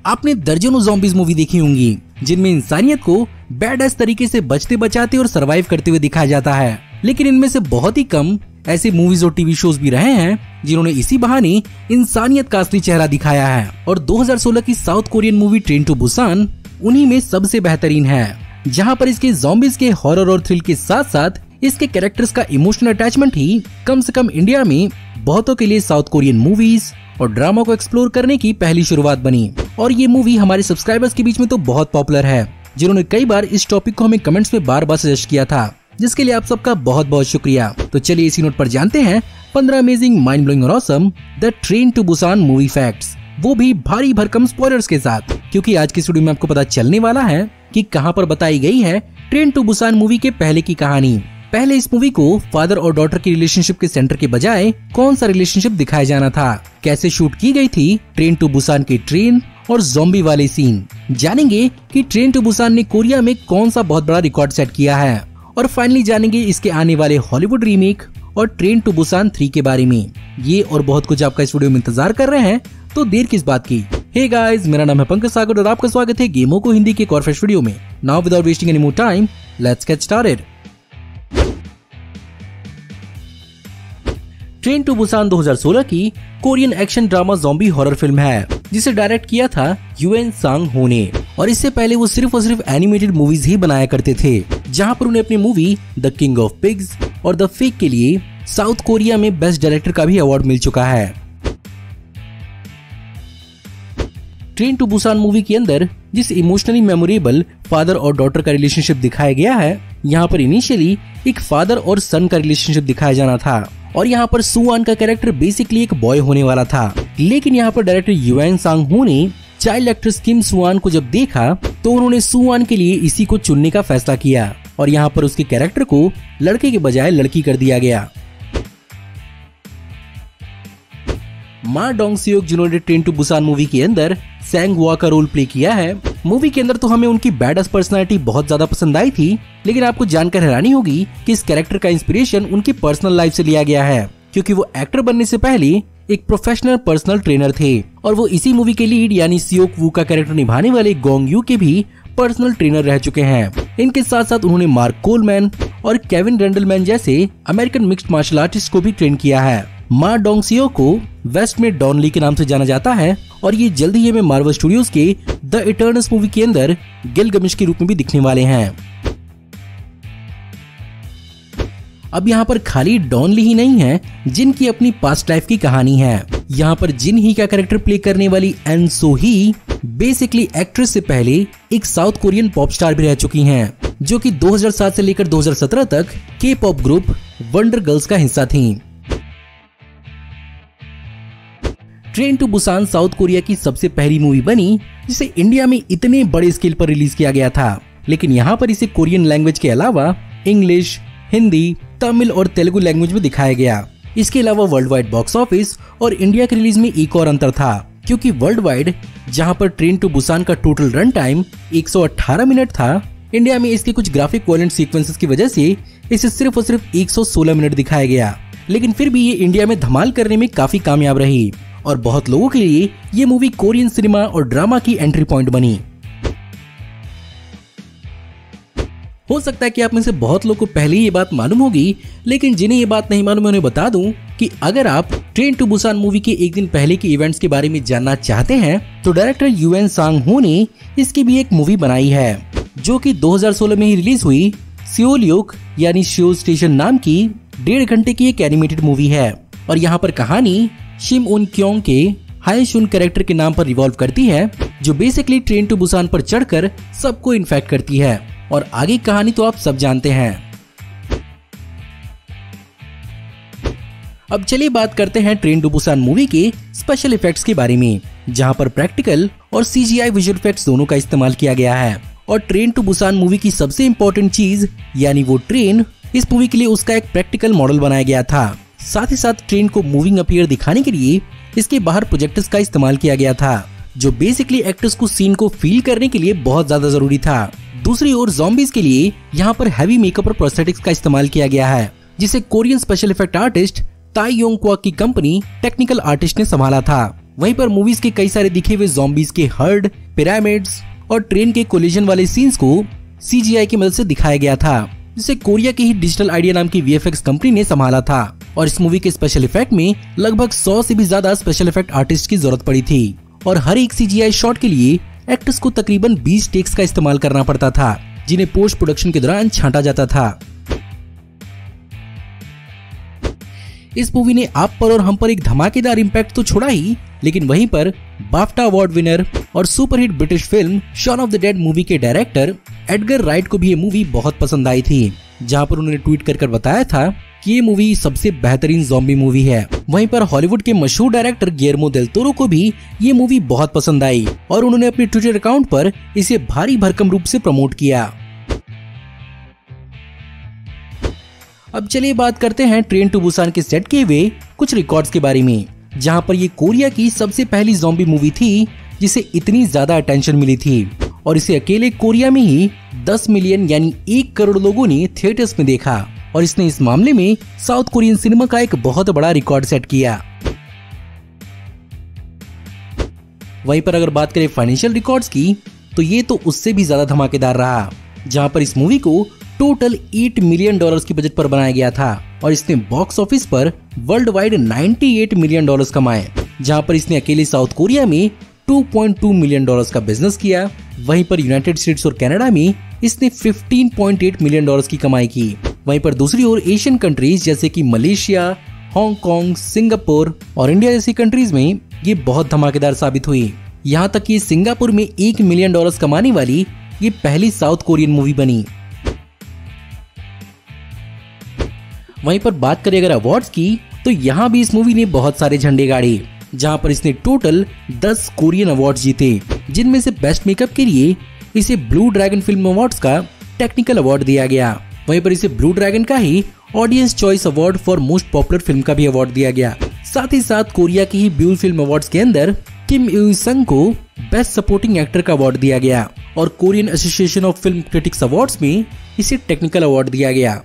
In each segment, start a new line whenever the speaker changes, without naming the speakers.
आपने दर्जनों zombies movie देखी होंगी जिनमें इंसानियत को बैड तरीके से बचते बचाते और सरवाइव करते हुए दिखाया जाता है, लेकिन इनमें से बहुत ही कम ऐसे मूवीज और टीवी शोज भी रहे हैं जिन्होंने इसी बहाने इंसानियत का असली चेहरा दिखाया है। और 2016 की South Korean movie train to Busan उन्हीं में सबसे बेहतरीन है, जहां पर इसके ज़ॉम्बीज के हॉरर और थ्रिल के साथ साथ इसके कैरेक्टर्स का इमोशनल अटैचमेंट ही कम से कम इंडिया में बहुतों के लिए साउथ कोरियन मूवीज और ड्रामा को एक्सप्लोर करने की पहली शुरुआत बनी। और ये मूवी हमारे सब्सक्राइबर्स के बीच में तो बहुत पॉपुलर है, जिन्होंने कई बार इस टॉपिक को हमें कमेंट्स में बार बार सजेस्ट किया था, जिसके लिए आप सबका बहुत बहुत शुक्रिया। तो चलिए इसी नोट पर जानते हैं 15 अमेजिंग, माइंड ब्लोइंग और awesome the train to Busan movie facts, वो भी भारी भरकम स्पॉयलर्स के साथ, क्योंकि आज की वीडियो में आपको पता चलने वाला है कि कहां पर बताई गई है ट्रेन टू बुसान मूवी के पहले की कहानी। पहले इस मूवी को फादर और डॉटर की रिलेशनशिप के सेंटर के बजाय कौन सा रिलेशनशिप दिखाया जाना था, कैसे शूट की गई थी ट्रेन टू बुसान की ट्रेन और ज़ॉम्बी वाले सीन, जानेंगे कि ट्रेन टू बुसान ने कोरिया में कौन सा बहुत बड़ा रिकॉर्ड सेट किया है, और फाइनली जानेंगे इसके आने वाले हॉलीवुड रीमेक और ट्रेन टू बुसान 3 के बारे में। ये और बहुत कुछ आपका इस वीडियो में इंतजार कर रहे हैं, तो देर किस बात की। हे गाइस, मेरा नाम है पंकज सागर और आपका स्वागत है गेमों को हिंदी के एक और फ्रेश वीडियो में। Now without wasting any more time, let's get started. Train to Busan 2016 की Korean action drama zombie horror film है, जिसे डायरेक्ट किया था यूएन सांग हो ने। और इससे पहले वो सिर्फ और सिर्फ एनिमेटेड मूवीज ही बनाया करते थे, जहां पर उन्हें अपनी movie the king of pigs और द फेक के लिए साउथ कोरिया में बेस्ट डायरेक्टर का भी अवार्ड मिल चुका है। ट्रेन टू बुसान मूवी के अंदर जिस इमोशनली मेमोरेबल फादर और डॉटर का रिलेशनशिप दिखाया गया है, यहाँ पर इनिशियली एक फादर और सन का रिलेशनशिप दिखाया जाना था, और यहाँ पर सुआन का कैरेक्टर बेसिकली एक बॉय होने वाला था। लेकिन यहाँ पर डायरेक्टर यूएन सांग हो ने चाइल्ड एक्ट्रेस किम सुआन को जब देखा तो उन्होंने सुआन के लिए इसी को चुनने का फैसला किया, और यहाँ पर उसके कैरेक्टर को लड़के के बजाय लड़की कर दिया गया। मा डोंग सियोक, जिन्होंने ट्रेन टू बुसान मूवी के अंदर सैंग वा का रोल प्ले किया है, मूवी के अंदर तो हमें उनकी बैडस पर्सनालिटी बहुत ज्यादा पसंद आई थी, लेकिन आपको जानकर हैरानी होगी कि इस कैरेक्टर का इंस्पिरेशन उनकी पर्सनल लाइफ से लिया गया है, क्योंकि वो एक्टर बनने से पहले एक प्रोफेशनल पर्सनल ट्रेनर थे, और वो इसी मूवी के लीड यानी सियोक वू का कैरेक्टर निभाने वाले गोंग यू के भी पर्सनल ट्रेनर रह चुके हैं। इनके साथ साथ उन्होंने मार्क कोलमैन और केविन रेंडलमैन जैसे अमेरिकन मिक्स्ड मार्शल आर्टिस्ट को भी ट्रेन किया है। मा डोंग सियो को वेस्ट में डॉन ली के नाम से जाना जाता है, और ये जल्द ही हमें मार्वल स्टूडियोज के द इटर्नल्स मूवी के अंदर गिलगमिश के रूप में भी दिखने वाले हैं। अब यहाँ पर खाली डॉन ली ही नहीं है जिनकी अपनी पास्ट लाइफ की कहानी है। यहाँ पर जिन ही का कैरेक्टर प्ले करने वाली एन सो ही बेसिकली एक्ट्रेस से पहले एक साउथ कोरियन पॉप स्टार भी रह चुकी हैं, जो कि 2007 से लेकर 2017 तक के पॉप ग्रुप वंडर गर्ल्स का हिस्सा थी। Train to Busan South Korea की सबसे पहली मूवी बनी जिसे इंडिया में इतने बड़े स्केल पर रिलीज किया गया था, लेकिन यहाँ पर इसे कोरियन लैंग्वेज के अलावा इंग्लिश, हिंदी, तमिल और तेलुगु लैंग्वेज में दिखाया गया। इसके अलावा वर्ल्ड वाइड बॉक्स ऑफिस और इंडिया की रिलीज में एक और अंतर था, क्योंकि वर्ल्ड वाइड जहाँ पर ट्रेन टू बुसान का टोटल रन टाइम 118 मिनट था, इंडिया में इसके कुछ ग्राफिक वायलेंट सीक्वेंसेस की वजह से इसे सिर्फ और सिर्फ 116 मिनट दिखाया गया। लेकिन फिर भी ये इंडिया में धमाल करने में काफी कामयाब रही, और बहुत लोगों के लिए ये मूवी कोरियन सिनेमा और ड्रामा की एंट्री पॉइंट बनी। हो सकता है कि आप में से बहुत लोगों को पहले ये बात मालूम होगी, लेकिन जिन्हें ये बात नहीं मालूम है उन्हें बता दूं कि अगर आप ट्रेन टू बुसान मूवी के एक दिन पहले के इवेंट्स के बारे में जानना चाहते हैं, तो डायरेक्टर यूएन सांग हो ने इसकी भी एक मूवी बनाई है, जो कि 2016 में ही रिलीज हुई सियोलियोक यानी सियोल स्टेशन नाम की 1.5 घंटे की एक एनिमेटेड मूवी है। और यहाँ पर कहानी शिम उन क्योंग के हाई शुन कैरेक्टर के नाम पर रिवॉल्व करती है, जो बेसिकली ट्रेन टू बुसान पर चढ़कर सबको इन्फेक्ट करती है, और आगे कहानी तो आप सब जानते हैं। अब चलिए बात करते हैं ट्रेन टू बुसान मूवी के स्पेशल इफेक्ट्स के बारे में, जहां पर प्रैक्टिकल और सीजीआई विजुअल इफेक्ट्स दोनों का इस्तेमाल किया गया है। और ट्रेन टू बुसान मूवी की सबसे इम्पोर्टेंट चीज यानी वो ट्रेन, इस मूवी के लिए उसका एक प्रैक्टिकल मॉडल बनाया गया था। साथ ही साथ ट्रेन को मूविंग अपीयर दिखाने के लिए इसके बाहर प्रोजेक्टर्स का इस्तेमाल किया गया था, जो बेसिकली एक्टर्स को सीन को फील करने के लिए बहुत ज्यादा जरूरी था। दूसरी ओर ज़ॉम्बीज के लिए यहाँ पर हैवी मेकअप और प्रोस्थेटिक्स का इस्तेमाल किया गया है, जिसे कोरियन स्पेशल इफेक्ट आर्टिस्ट ताई योंग क्वा की कंपनी टेक्निकल आर्टिस्ट ने संभाला था। वहीं पर मूवीज के कई सारे दिखे हुए ज़ॉम्बीज के हर्ड, पिरामिड्स और ट्रेन के कोलिजन वाले सीन्स को CGI की मदद से दिखाया गया था, जिसे कोरिया की ही डिजिटल आइडिया नाम की VFX कंपनी ने संभाला था। और इस मूवी के स्पेशल इफेक्ट में लगभग 100 से भी ज्यादा स्पेशल इफेक्ट आर्टिस्ट की जरूरत पड़ी थी और हर एक CGI शॉट के लिए एक्टर्स को तकरीबन 20 टेक्स का इस्तेमाल करना पड़ता था, जिन्हें पोस्ट प्रोडक्शन के दौरान छांटा जाता था। इस मूवी ने आप पर और हम पर एक धमाकेदार इम्पैक्ट तो छोड़ा ही, लेकिन वहीं पर बाफ्टा अवार्ड विनर और superhit British film Shaun of the Dead movie के डायरेक्टर एडगर राइट को भी ये मूवी बहुत पसंद आई थी, जहां पर उन्होंने ट्वीट कर बताया था कि ये मूवी सबसे बेहतरीन ज़ॉम्बी मूवी है। वहीं पर हॉलीवुड के मशहूर डायरेक्टर गिलेर्मो देल टोरो को भी ये मूवी बहुत पसंद आई और उन्होंने अपने ट्विटर अकाउंट पर इसे भारी भरकम रूप से प्रमोट किया। अब चलिए बात करते हैं ट्रेन टू बुसान के सेट किए हुए कुछ रिकॉर्ड्स के बारे में, जहां पर ये कोरिया की सबसे पहली ज़ॉम्बी मूवी थी जिसे इतनी ज्यादा अटेंशन मिली थी और इसे अकेले कोरिया में ही 10 मिलियन यानी 1 करोड़ लोगों ने थिएटर्स में देखा और इसने इस मामले में साउथ कोरियन सिनेमा का एक बहुत बड़ा रिकॉर्ड सेट किया। वहीं पर अगर बात करें फाइनेंशियल रिकॉर्ड्स की, तो ये तो उससे भी ज्यादा धमाकेदार रहा, जहां पर इस मूवी को टोटल $8 मिलियन की बजट पर बनाया गया था और इसने बॉक्स ऑफिस पर वर्ल्ड वाइड $98 मिलियन कमाए, जहां पर इसने अकेले साउथ कोरिया में $2.2 मिलियन का बिजनेस किया। वहीं पर यूनाइटेड स्टेट्स और कनाडा में इसने $15.8 मिलियन की कमाई की। वहीं पर दूसरी ओर एशियन कंट्रीज जैसे कि मलेशिया, हांगकांग, सिंगापुर और इंडिया जैसी कंट्रीज में ये बहुत धमाकेदार साबित हुई। यहाँ तक कि सिंगापुर में $1 मिलियन कमाने वाली ये पहली साउथ कोरियन मूवी बनी। वहीं पर बात करें अगर अवार्ड्स की, तो यहाँ भी इस मूवी ने बहुत सारे झंडे गाड़े, जहां पर इसने टोटल 10 कोरियन अवार्ड्स जीते, जिनमें से बेस्ट मेकअप के लिए इसे ब्लू ड्रैगन फिल्म अवार्ड्स का टेक्निकल अवार्ड दिया गया। वहीं पर इसे ब्लू ड्रैगन का ही audience choice award for most popular film का भी अवार्ड दिया गया। साथ ही साथ कोरिया की ही ब्यूल फिल्म अवार्ड्स के अंदर किम यूई संग को बेस्ट सपोर्टिंग एक्टर का अवार्ड दिया गया और Korean association of film critics awards में इसे टेक्निकल अवार्ड दिया गया।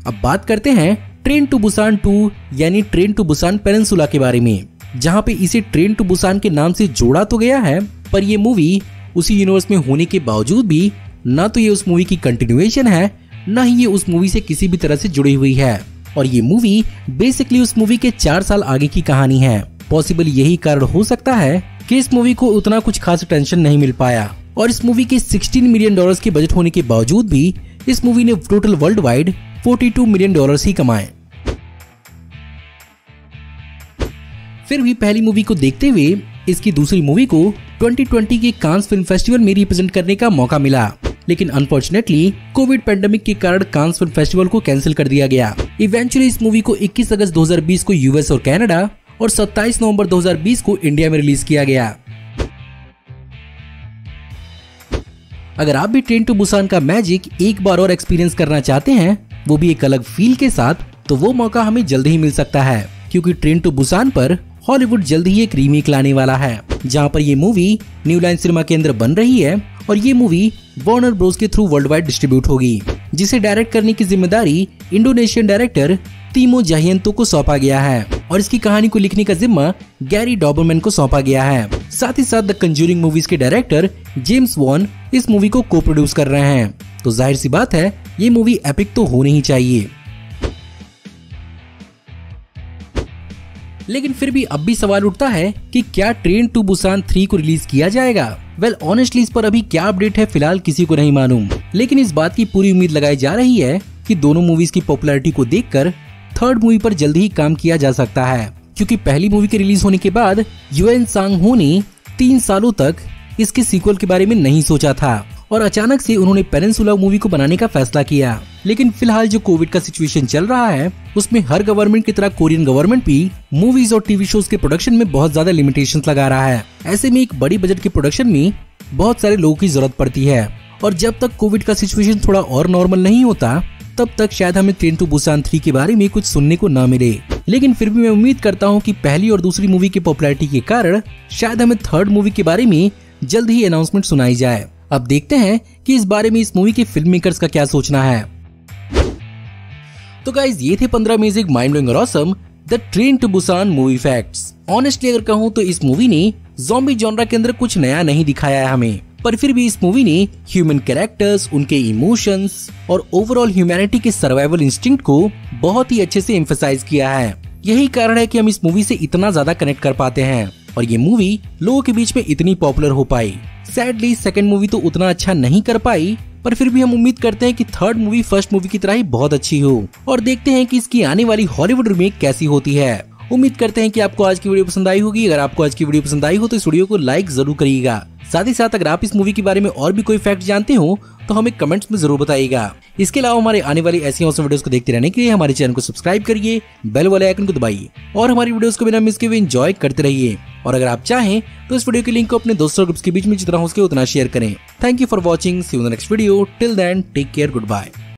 अब बात करते हैं ट्रेन टू बुसान 2 यानी ट्रेन टू बुसान पेनिनसुला के बारे में, जहां पे इसे ट्रेन टू बुसान के नाम से जोड़ा तो गया है, पर ये मूवी उसी यूनिवर्स में होने के बावजूद भी ना तो ये उस मूवी की कंटिन्यूएशन है, ना ही ये उस मूवी से किसी भी तरह से जुड़ी हुई है और ये मूवी बेसिकली उस मूवी के 4 साल आगे की कहानी है। पॉसिबल यही कारण हो सकता है कि इस मूवी को उतना कुछ खास अटेंशन नहीं मिल पाया और इस मूवी के $16 मिलियन के बजट होने के बावजूद भी इस मूवी ने टोटल वर्ल्ड वाइड $42 मिलियन ही कमाए। फिर भी पहली मूवी को देखते हुए इसकी दूसरी मूवी को 2020 के कांस फिल्म फेस्टिवल में रिप्रेजेंट करने का मौका मिला, लेकिन अनफॉर्चुनेटली कोविड पैंडेमिक के कारण कांस फिल्म फेस्टिवल को कैंसिल कर दिया गया। इवेंचुअली इस मूवी को 21 अगस्त 2020 को यूएस और कनाडा और 27 नवंबर 2020 को इंडिया में रिलीज किया गया। अगर आप भी ट्रेन टू बुसान का मैजिक एक बार और एक्सपीरियंस करना चाहते हैं, वो भी एक अलग फील के साथ, तो वो मौका हमें जल्द ही मिल सकता है, क्योंकि ट्रेन टू बुसान पर हॉलीवुड जल्द ही एक रीमेक लाने वाला है, जहां पर ये मूवी न्यू लाइन सिनेमा के अंदर बन रही है और ये मूवी वार्नर ब्रोस के थ्रू वर्ल्ड वाइड डिस्ट्रीब्यूट होगी, जिसे डायरेक्ट करने की जिम्मेदारी इंडोनेशियन डायरेक्टर तीमो जाहियंतो को सौंपा गया है और इसकी कहानी को लिखने का जिम्मा गैरी डॉबरमैन को सौंपा गया है। साथ ही साथ द कंज्यूरिंग मूवीज के डायरेक्टर जेम्स वॉन इस मूवी को को प्रोड्यूस कर रहे हैं, तो जाहिर सी बात है ये मूवी एपिक तो होनी ही चाहिए। लेकिन फिर भी अब भी सवाल उठता है कि क्या ट्रेन टू बुसान 3 को रिलीज किया जाएगा। वेल ऑनेस्टली इस पर अभी क्या अपडेट है फिलहाल किसी को नहीं मालूम, लेकिन इस बात की पूरी उम्मीद लगाई जा रही है कि दोनों मूवीज की पॉपुलैरिटी को देखकर थर्ड मूवी पर जल्दी ही काम किया जा सकता है, क्योंकि पहली मूवी के रिलीज होने के बाद यूएन सांग हो ने 3 सालों तक इसके सीक्वल के बारे में नहीं सोचा था और अचानक से उन्होंने पेनिनसुला मूवी को बनाने का फैसला किया। लेकिन फिलहाल जो कोविड का सिचुएशन चल रहा है उसमें हर गवर्नमेंट की तरह कोरियन गवर्नमेंट भी मूवीज और टीवी शोज के प्रोडक्शन में बहुत ज्यादा लिमिटेशंस लगा रहा है। ऐसे में एक बड़ी बजट के प्रोडक्शन में बहुत सारे लोगों की जरूरत पड़ती है और जब तक कोविड का सिचुएशन थोड़ा और नॉर्मल नहीं होता तब तक शायद हमें ट्रेन टू बुसान 3 के बारे में कुछ सुनने को न मिले। लेकिन फिर भी मैं उम्मीद करता हूँ कि पहली और दूसरी मूवी की पॉपुलैरिटी के कारण शायद हमें थर्ड मूवी के बारे में जल्द ही अनाउंसमेंट सुनाई जाए। अब देखते हैं कि इस बारे में इस मूवी के फिल्म मेकर्स का क्या सोचना है। तो गाइज ये थे 15 अमेजिंग माइंड ब्लोइंग और awesome the train to Busan movie facts. Honestly अगर कहूँ तो इस मूवी ने ज़ॉम्बी जॉनरा के अंदर कुछ नया नहीं दिखाया है हमें, पर फिर भी इस मूवी ने ह्यूमन कैरेक्टर्स, उनके इमोशंस और ओवरऑल ह्यूमैनिटी के सर्वाइवल इंस्टिंक्ट को बहुत ही अच्छे से एम्फसाइज किया है। यही कारण है कि हम इस मूवी से इतना ज्यादा कनेक्ट कर पाते हैं और ये मूवी लोगों के बीच में इतनी पॉपुलर हो पाई। सैडली सेकंड मूवी तो उतना अच्छा नहीं कर पाई, पर फिर भी हम उम्मीद करते हैं कि थर्ड मूवी फर्स्ट मूवी की तरह ही बहुत अच्छी हो और देखते हैं कि इसकी आने वाली हॉलीवुड रीमेक कैसी होती है। उम्मीद करते हैं कि आपको आज की वीडियो पसंद आई होगी। अगर आपको आज की वीडियो पसंद आई हो तो इस वीडियो को लाइक जरूर करिएगा। साथ ही साथ अगर आप इस मूवी के बारे में और भी कोई फैक्ट जानते हो तो हमें कमेंट्स में जरूर बताइएगा। इसके अलावा हमारे आने वाली ऐसी औसम वीडियोस को देखते रहने के लिए हमारे चैनल को सब्सक्राइब करिए, बेल वाले आइकन को दबाइए और हमारी वीडियोस को बिना मिस किए एंजॉय करते रहिए। और अगर आप चाहें तो इस वीडियो के लिंक को अपने दोस्तों और ग्रुप्स के बीच में जितना हो सके उतना शेयर करें। Thank you for watching, see you in the next video. Till then take care, good bye.